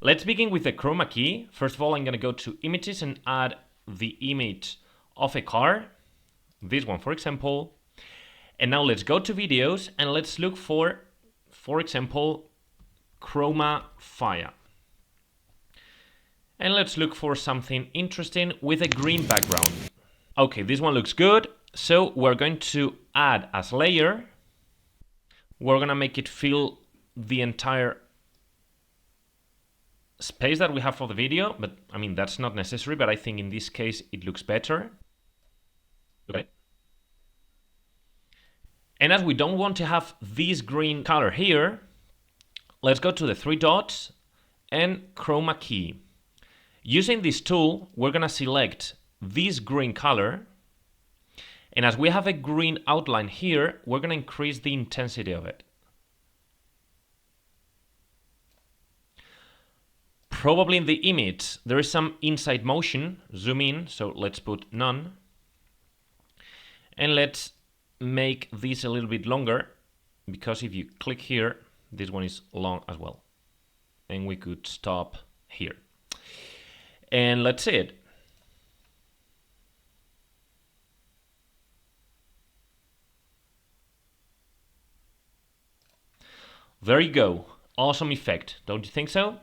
Let's begin with the chroma key. First of all, I'm going to go to images and add the image of a car. This one, for example. And now let's go to videos and let's look for example, chroma fire. And let's look for something interesting with a green background. Okay, this one looks good. So we're going to add as layer. We're going to make it fill the entire space that we have for the video, but I mean, that's not necessary, but I think in this case it looks better. Okay. And as we don't want to have this green color here, let's go to the three dots and chroma key. Using this tool, we're going to select this green color. And as we have a green outline here, we're going to increase the intensity of it. Probably in the image, there is some inside motion. Zoom in, so let's put none. And let's make this a little bit longer, because if you click here, this one is long as well. And we could stop here. And let's see it. There you go. Awesome effect, don't you think so?